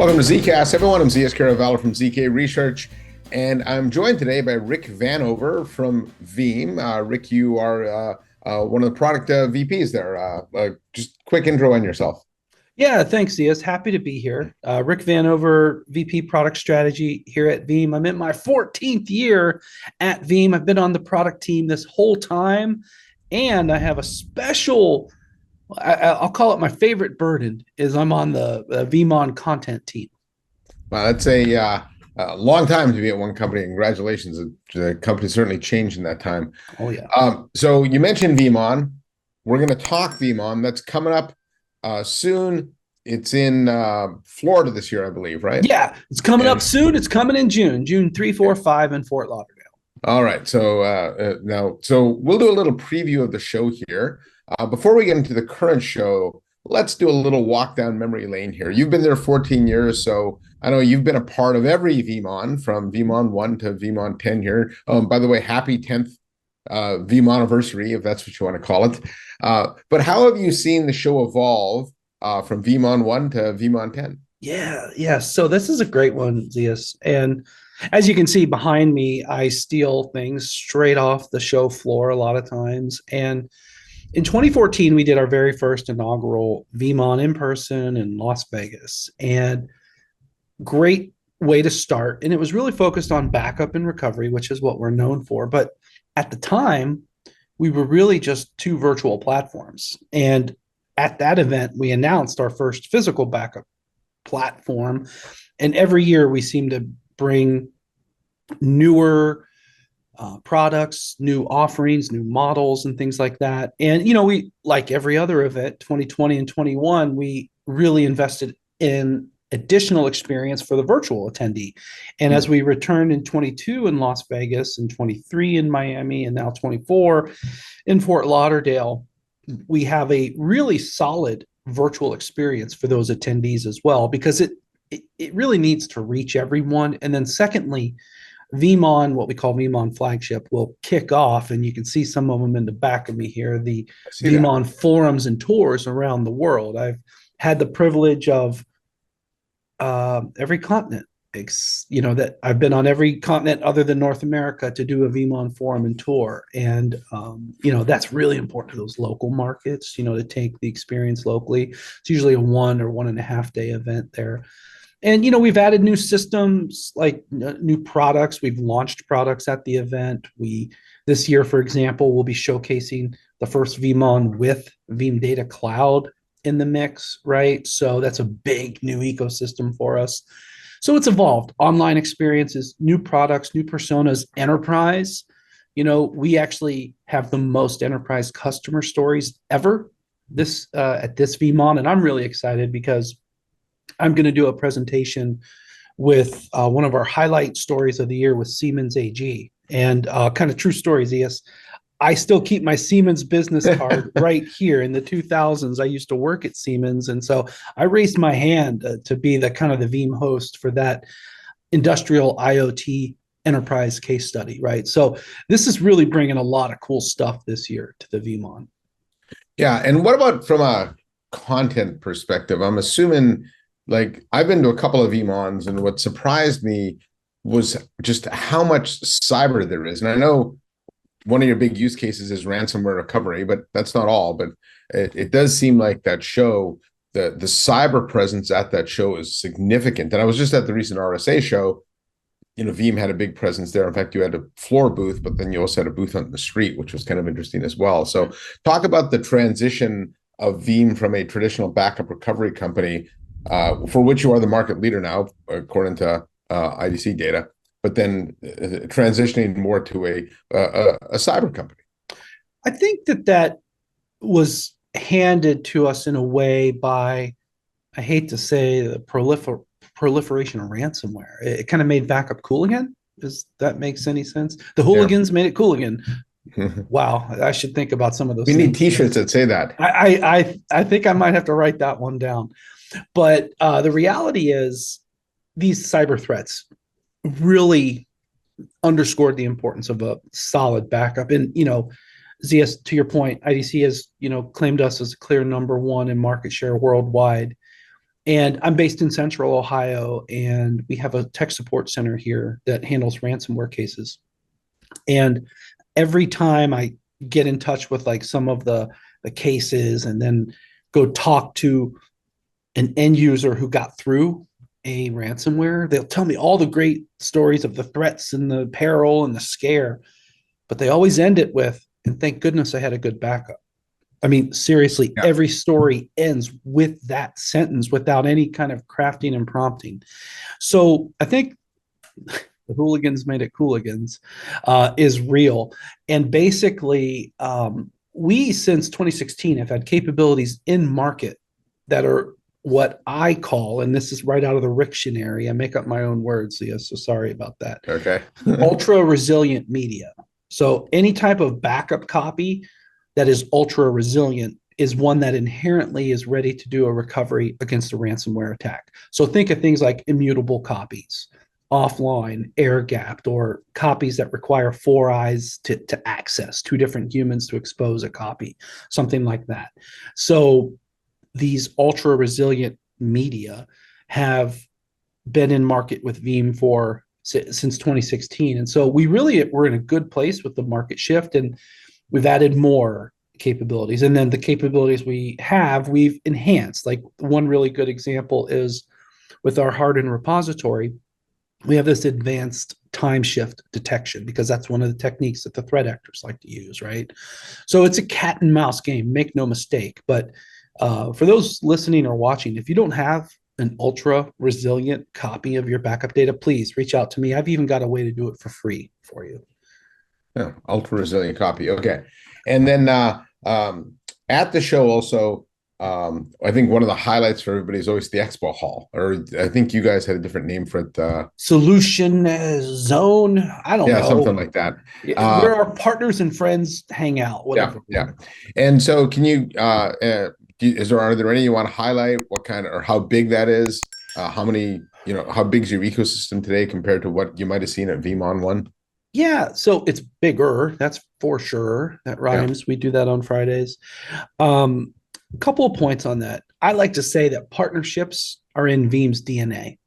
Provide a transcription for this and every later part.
Welcome to ZKast, everyone. I'm ZKast from ZK Research, and I'm joined today by Rick Vanover from Veeam. Rick, you are one of the product VPs there. Just quick intro on yourself. Yeah, thanks, Zias. Happy to be here. Rick Vanover, VP Product Strategy here at Veeam. I'm in my 14th year at Veeam. I've been on the product team this whole time, and I have a special, I'll call it my favorite burden, is I'm on the VeeamOn content team. Well, that's a long time to be at one company. Congratulations. The company's certainly changed in that time. Oh, yeah. So you mentioned VeeamOn. We're going to talk VeeamOn. That's coming up soon. It's in Florida this year, I believe, right? Yeah, it's coming up soon. It's coming in June 3, 4, 5 in Fort Lauderdale. All right. So so we'll do a little preview of the show here. Before we get into the current show, let's do a little walk down memory lane here. You've been there 14 years, so I know you've been a part of every VeeamOn, from VeeamOn 1 to VeeamOn 10 here. By the way, happy 10th Veeam anniversary, if that's what you want to call it. But how have you seen the show evolve from VeeamOn 1 to VeeamOn 10? Yeah. So this is a great one, Zias. And as you can see behind me, I steal things straight off the show floor a lot of times. And in 2014, we did our very first inaugural VeeamOn in person in Las Vegas. And great way to start. And it was really focused on backup and recovery, which is what we're known for. But at the time, we were really just two virtual platforms. And at that event, we announced our first physical backup platform. And every year we seem to bring newer products, new offerings, new models, and things like that. And, we, like every other event, 2020 and 21, we really invested in additional experience for the virtual attendee. And as we returned in 22 in Las Vegas, and 23 in Miami, and now 24 in Fort Lauderdale, we have a really solid virtual experience for those attendees as well, because it really needs to reach everyone. And then secondly, VeeamOn, what we call VeeamOn Flagship, will kick off, and you can see some of them in the back of me here, the VeeamOn forums and tours around the world. I've had the privilege of every continent, that I've been on every continent other than North America to do a VeeamOn forum and tour. And, that's really important to those local markets, to take the experience locally. It's usually a 1 or 1.5 day event there. And, we've added new systems, like new products. We've launched products at the event. This year, for example, we'll be showcasing the first VeeamOn with Veeam Data Cloud in the mix, right? So that's a big new ecosystem for us. So it's evolved. Online experiences, new products, new personas, enterprise. We actually have the most enterprise customer stories ever at this VeeamOn, and I'm really excited because I'm going to do a presentation with one of our highlight stories of the year with Siemens AG. And kind of true stories, yes. I still keep my Siemens business card right here. In the 2000s, I used to work at Siemens. And so I raised my hand to be the kind of the Veeam host for that industrial IoT enterprise case study, right? So this is really bringing a lot of cool stuff this year to the VeeamOn. Yeah. And what about from a content perspective? I'm assuming, like, I've been to a couple of VeeamOns, and what surprised me was just how much cyber there is. And I know one of your big use cases is ransomware recovery, but that's not all. But it does seem like that show, the cyber presence at that show is significant. And I was just at the recent RSA show. Veeam had a big presence there. In fact, you had a floor booth, but then you also had a booth on the street, which was kind of interesting as well. So talk about the transition of Veeam from a traditional backup recovery company, for which you are the market leader now, according to IDC data, but then transitioning more to a cyber company. I think that was handed to us in a way by, I hate to say, the proliferation of ransomware. It kind of made backup cool again. Does that make any sense? The hooligans made it cool again. Wow, I should think about some of those. We need T-shirts that say that. I think I might have to write that one down. But the reality is, these cyber threats really underscored the importance of a solid backup. And, ZS, to your point, IDC has, claimed us as a clear #1 in market share worldwide. And I'm based in Central Ohio, and we have a tech support center here that handles ransomware cases. And every time I get in touch with like some of the cases and then go talk to an end user who got through a ransomware, they'll tell me all the great stories of the threats and the peril and the scare, but they always end it with, and thank goodness I had a good backup. I mean, seriously, Yeah. every story ends with that sentence without any kind of crafting and prompting. So I think the hooligans made it cooligans is real. And basically, we since 2016 have had capabilities in market that are what I call, and this is right out of the Rictionary. I make up my own words, Leah, so sorry about that. Okay. Ultra resilient media. So any type of backup copy that is ultra resilient is one that inherently is ready to do a recovery against a ransomware attack. So think of things like immutable copies, offline, air gapped, or copies that require four eyes to access, two different humans to expose a copy, something like that. So these ultra resilient media have been in market with Veeam for since 2016. And so we're in a good place with the market shift, and we've added more capabilities. And then the capabilities we've enhanced. Like one really good example is with our hardened repository, we have this advanced time shift detection because that's one of the techniques that the threat actors like to use, right? So it's a cat and mouse game, make no mistake. But for those listening or watching, if you don't have an ultra resilient copy of your backup data, please reach out to me. I've even got a way to do it for free for you. Yeah, ultra resilient copy. Okay. And then at the show also, I think one of the highlights for everybody is always the expo hall, or I think you guys had a different name for it. Solution zone. I don't know. Something like that. Where our partners and friends hang out, whatever. Yeah. And so can you, are there any you want to highlight? What kind of, or how big that is? How many, how big is your ecosystem today compared to what you might have seen at VeeamOn 1? Yeah, so it's bigger. That's for sure. That rhymes. Yeah. We do that on Fridays. A couple of points on that. I like to say that partnerships are in Veeam's DNA.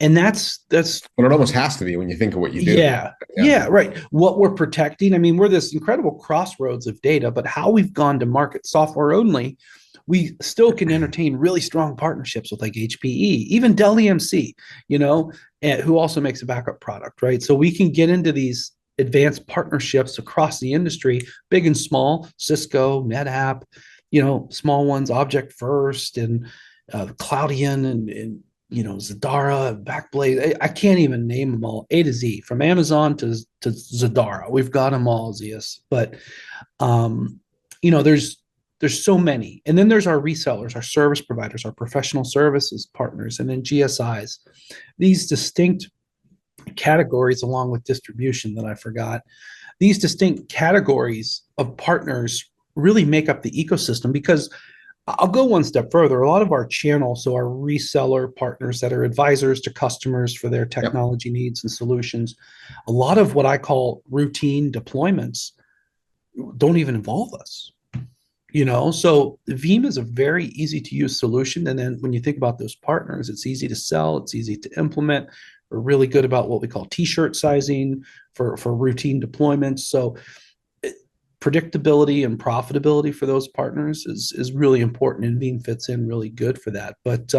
And that's well, it almost has to be when you think of what you do. Yeah, right. What we're protecting. I mean, we're this incredible crossroads of data, but how we've gone to market software only, we still can entertain really strong partnerships with like HPE, even Dell EMC, who also makes a backup product, right? So we can get into these advanced partnerships across the industry, big and small, Cisco, NetApp, small ones, Object First and Cloudian and Zadara, Backblaze. I can't even name them all, A to Z, from Amazon to Zadara. We've got them all, Zeus. But there's so many. And then there's our resellers, our service providers, our professional services partners, and then GSIs. These distinct categories, along with distribution that I forgot, these distinct categories of partners really make up the ecosystem. Because I'll go one step further. A lot of our channel, so our reseller partners that are advisors to customers for their technology needs and solutions, a lot of what I call routine deployments don't even involve us. So Veeam is a very easy to use solution. And then when you think about those partners, it's easy to sell, it's easy to implement. We're really good about what we call t-shirt sizing for routine deployments. So predictability and profitability for those partners is really important, and Veeam fits in really good for that. But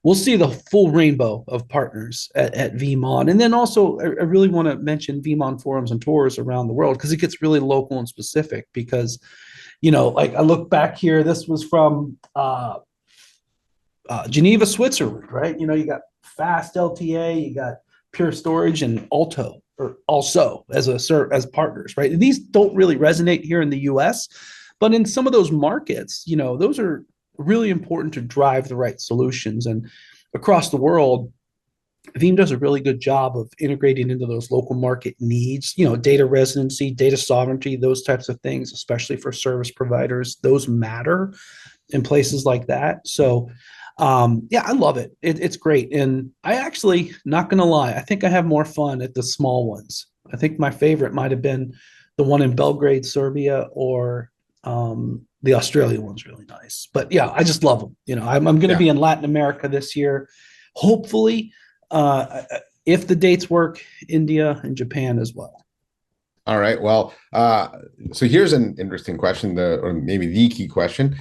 we'll see the full rainbow of partners at VeeamOn. And then also, I really want to mention VeeamOn forums and tours around the world, because it gets really local and specific. Because, like I look back here, this was from Geneva, Switzerland, right? You got Fast LTA, you got Pure Storage, and Alto, or also as partners, right? And these don't really resonate here in the US, but in some of those markets, those are really important to drive the right solutions. And across the world, Veeam does a really good job of integrating into those local market needs, data residency, data sovereignty, those types of things, especially for service providers. Those matter in places like that. So I love it. It's great. And I actually, not going to lie, I think I have more fun at the small ones. I think my favorite might have been the one in Belgrade, Serbia, or The Australian one's really nice, but yeah, I just love them. I'm going to be in Latin America this year, hopefully. If the dates work, India and Japan as well. All right. Well, so here's an interesting question, or maybe the key question.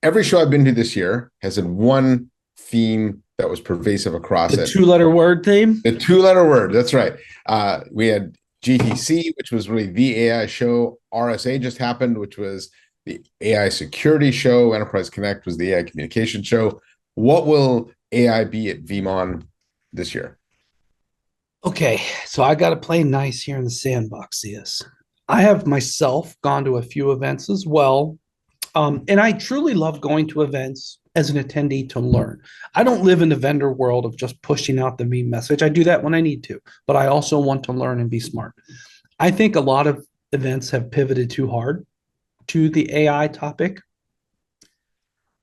Every show I've been to this year has had one theme that was pervasive across The it. two-letter word theme? The two-letter word, that's right. We had GTC, which was really the AI show. RSA just happened, which was the AI security show. Enterprise Connect was the AI communication show. What will AI be at VeeamOn this year? Okay, so I got to play nice here in the sandbox, CS. I have myself gone to a few events as well. And I truly love going to events as an attendee to learn. I don't live in the vendor world of just pushing out the Veeam message. I do that when I need to, but I also want to learn and be smart. I think a lot of events have pivoted too hard to the AI topic.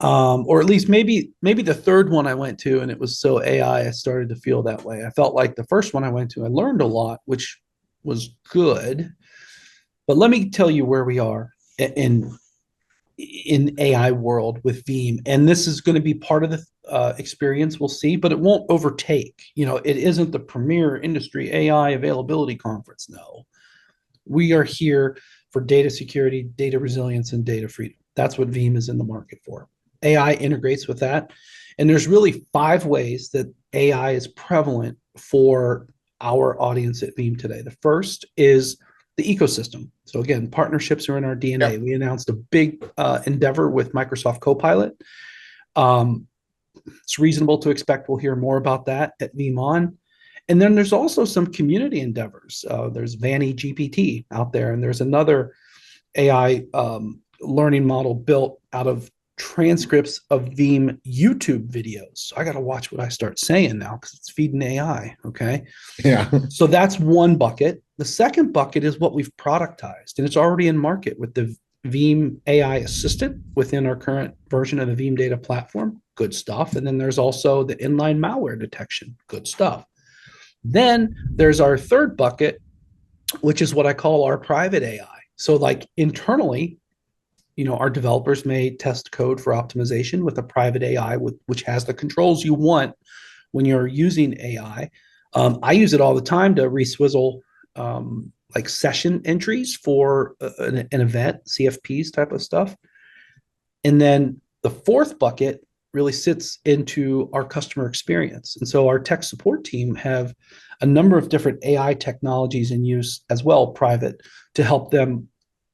Or at least maybe the third one I went to and it was so AI, I started to feel that way. I felt like the first one I went to, I learned a lot, which was good. But let me tell you where we are in AI world with Veeam, and this is going to be part of the experience we'll see, but it won't overtake. It isn't the premier industry AI availability conference. No, we are here for data security, data resilience, and data freedom. That's what Veeam is in the market for. AI integrates with that. And there's really 5 ways that AI is prevalent for our audience at Veeam today. The first is the ecosystem. So again, partnerships are in our DNA. Yep. We announced a big endeavor with Microsoft Copilot. It's reasonable to expect we'll hear more about that at VeeamOn. And then there's also some community endeavors. There's Vanny GPT out there, and there's another AI learning model built out of transcripts of Veeam YouTube videos. So I got to watch what I start saying now because it's feeding AI. Okay. Yeah. So that's one bucket. The second bucket is what we've productized, and it's already in market with the Veeam AI Assistant within our current version of the Veeam Data Platform. Good stuff. And then there's also the inline malware detection. Good stuff. Then there's our third bucket, which is what I call our private AI. So like internally, our developers may test code for optimization with a private AI, which has the controls you want when you're using AI. I use it all the time to reswizzle like session entries for an event, CFPs type of stuff. And then the fourth bucket really sits into our customer experience. And so our tech support team have a number of different AI technologies in use as well, private, to help them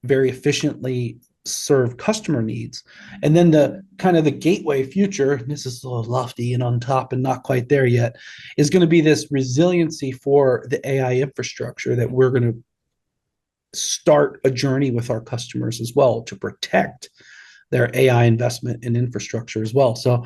very efficiently serve customer needs. And then the kind of the gateway future, and this is a little lofty and on top and not quite there yet, is going to be this resiliency for the AI infrastructure that we're going to start a journey with our customers as well to protect their AI investment in infrastructure as well. So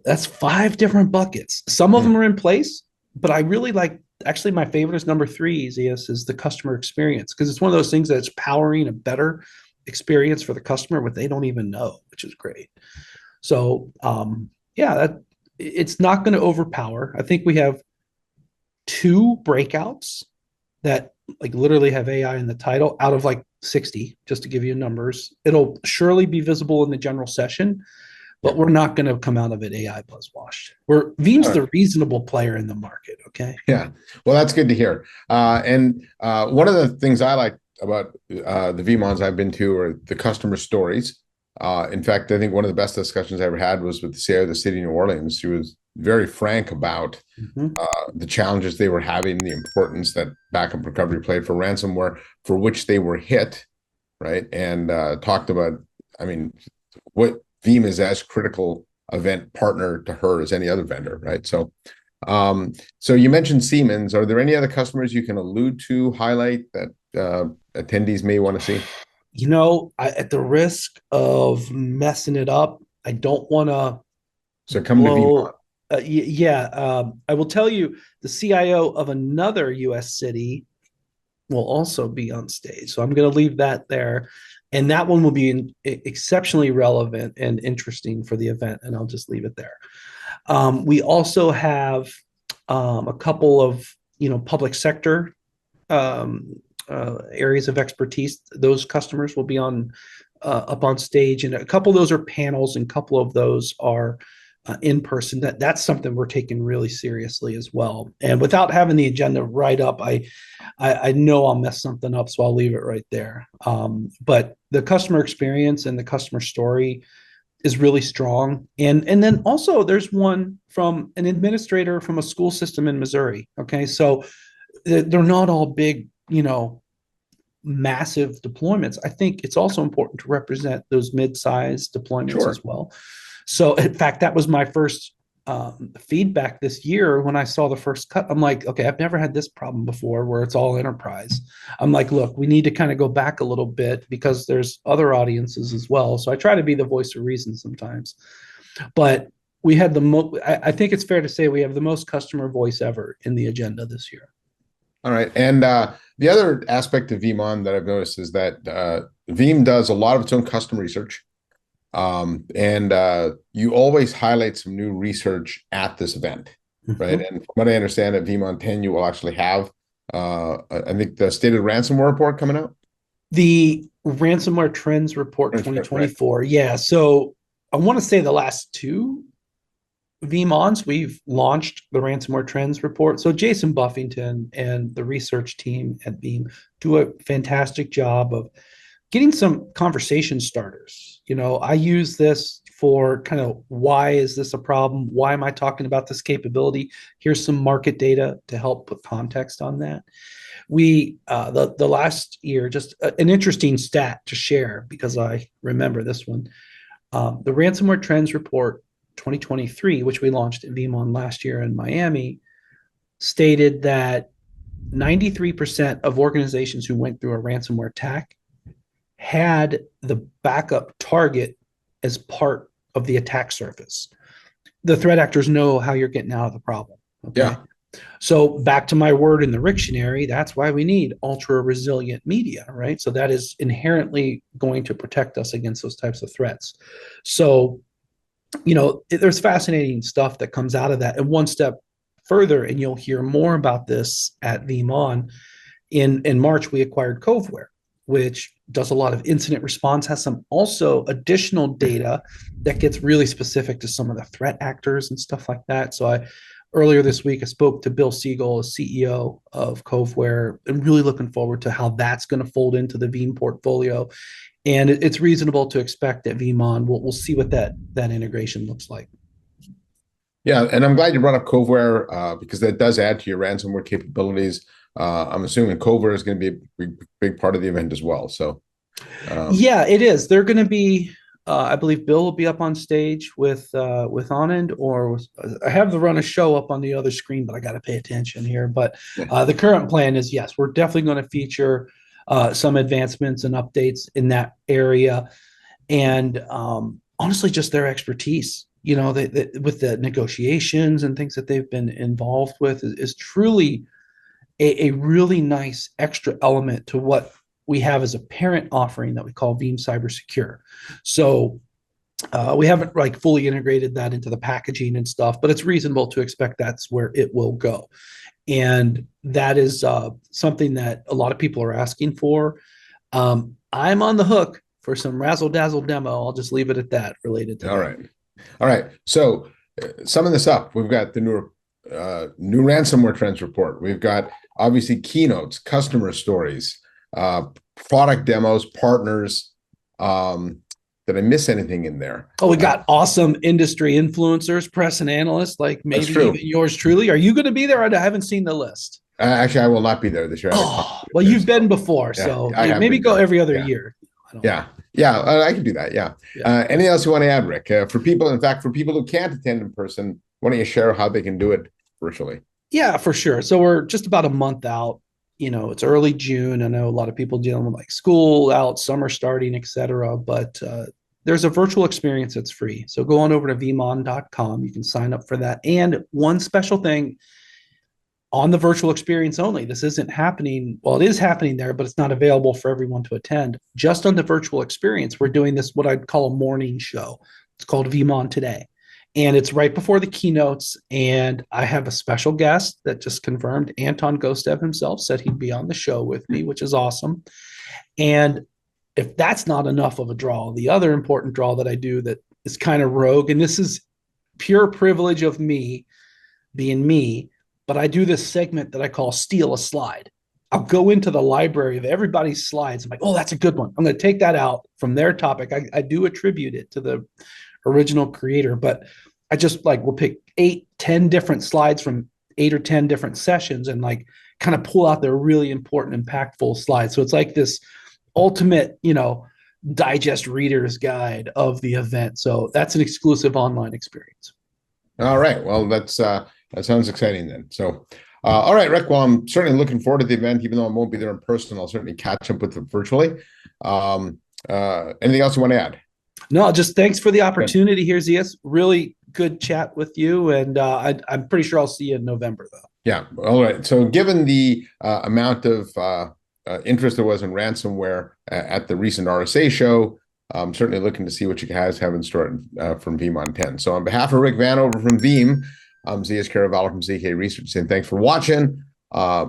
that's 5 different buckets. Some of them are in place, but I really like, actually my favorite is number 3, ZS, is the customer experience, because it's one of those things that's powering a better experience for the customer, what they don't even know, which is great. So it's not going to overpower. I think we have 2 breakouts that like literally have AI in the title out of like 60, just to give you numbers. It'll surely be visible in the general session, but we're not going to come out of it AI buzzwashed. Veeam's the reasonable player in the market. Okay. Yeah. Well, that's good to hear. And one of the things I like about the VeeamOns I've been to are the customer stories. In fact, I think one of the best discussions I ever had was with the CIO of the city of New Orleans. She was very frank about the challenges they were having, the importance that backup recovery played for ransomware, for which they were hit, right? And talked about, what Veeam is as critical event partner to her as any other vendor, right? So you mentioned Siemens. Are there any other customers you can allude to, highlight that attendees may want to see? At the risk of messing it up, I don't want to. So come to VeeamOn. I will tell you, the CIO of another U.S. city will also be on stage. So I'm going to leave that there. And that one will be exceptionally relevant and interesting for the event. And I'll just leave it there. We also have a couple of, public sector areas of expertise. Those customers will be on up on stage, and a couple of those are panels, and a couple of those are in person. That's something we're taking really seriously as well. And without having the agenda right up, I know I'll mess something up, so I'll leave it right there. But the customer experience and the customer story is really strong. And then also there's one from an administrator from a school system in Missouri. Okay, so they're not all big, massive deployments. I think it's also important to represent those mid-sized deployments as well. So in fact, that was my first feedback this year when I saw the first cut. I'm like, okay, I've never had this problem before where it's all enterprise. I'm like, look, we need to kind of go back a little bit because there's other audiences as well. So I try to be the voice of reason sometimes. But we had I think it's fair to say we have the most customer voice ever in the agenda this year. All right. And the other aspect of VeeamOn that I've noticed is that Veeam does a lot of its own custom research. And you always highlight some new research at this event, right? And from what I understand, at VeeamOn 10, you will actually have, I think, the stated ransomware report coming out. The ransomware trends report 2024. Right. Yeah. So I want to say the last two VeeamOns, we've launched the ransomware trends report. So Jason Buffington and the research team at Veeam do a fantastic job of getting some conversation starters. I use this for kind of, why is this a problem? Why am I talking about this capability? Here's some market data to help put context on that. We, the last year, just an interesting stat to share because I remember this one. The ransomware trends report 2023, which we launched at VeeamOn last year in Miami, stated that 93% of organizations who went through a ransomware attack had the backup target as part of the attack surface. The threat actors know how you're getting out of the problem. Okay? Yeah. So back to my word in the Rictionary, that's why we need ultra resilient media, right? So that is inherently going to protect us against those types of threats. So, there's fascinating stuff that comes out of that. And one step further, and you'll hear more about this at VeeamOn, in March, we acquired Coveware, which does a lot of incident response, has some also additional data that gets really specific to some of the threat actors and stuff like that. So earlier this week, I spoke to Bill Siegel, the CEO of Coveware, and really looking forward to how that's going to fold into the Veeam portfolio. And it's reasonable to expect at VeeamOn, we'll see what that integration looks like. Yeah, and I'm glad you brought up Coveware because that does add to your ransomware capabilities. I'm assuming Coveware is going to be a big part of the event as well. So, yeah, it is. They're going to be. I believe Bill will be up on stage with Anand, or I have the run a show up on the other screen, but I got to pay attention here. But the current plan is, yes, we're definitely going to feature some advancements and updates in that area, and honestly, just their expertise. With the negotiations and things that they've been involved with is truly a really nice extra element to what we have as a parent offering that we call Veeam Cyber Secure. So we haven't fully integrated that into the packaging and stuff, but it's reasonable to expect that's where it will go. And that is something that a lot of people are asking for. I'm on the hook for some razzle dazzle demo. I'll just leave it at that related to that. All right. So summing this up, we've got the new ransomware trends report. We've got obviously keynotes, customer stories, product demos, partners. Did I miss anything in there? Oh, we got awesome industry influencers, press and analysts, like maybe even yours truly. Are you going to be there? I haven't seen the list. Actually, I will not be there this year. Oh, well, you've been before, so maybe go every other year. Yeah, I can do that. Yeah. Anything else you want to add, Rick? For people who can't attend in person, why don't you share how they can do it virtually? Yeah, for sure. So we're just about a month out. It's early June. I know a lot of people dealing with school out, summer starting, etc. But there's a virtual experience that's free. So go on over to veeamon.com. You can sign up for that. And one special thing on the virtual experience only. This isn't happening. Well, it is happening there, but it's not available for everyone to attend. Just on the virtual experience, we're doing this, what I'd call a morning show. It's called VeeamOn Today. and it's right before the keynotes. And I have a special guest that just confirmed. Anton Gostev himself said he'd be on the show with me, which is awesome. And if that's not enough of a draw, the other important draw that I do that is kind of rogue, and this is pure privilege of me being me, but I do this segment that I call Steal a Slide. I'll go into the library of everybody's slides. I'm like, oh, that's a good one. I'm going to take that out from their topic. I do attribute it to the original creator, but I just like will pick 8-10 different slides from 8 or 10 different sessions and like kind of pull out their really important, impactful slides. So it's like this ultimate, digest reader's guide of the event. So that's an exclusive online experience. All right. Well, that sounds exciting then. So, all right, Rick. Well, I'm certainly looking forward to the event, even though I won't be there in person. I'll certainly catch up with it virtually. Anything else you want to add? No, just thanks for the opportunity here, ZS. Really good chat with you, and I'm pretty sure I'll see you in November, though. Yeah. All right. So, given the amount of interest there was in ransomware at the recent RSA show, I'm certainly looking to see what you guys have in store from VeeamOn 10. So, on behalf of Rick Vanover from Veeam, I'm ZS Caravallo from ZK Research, saying thanks for watching.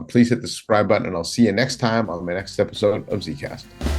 Please hit the subscribe button, and I'll see you next time on my next episode of ZKast.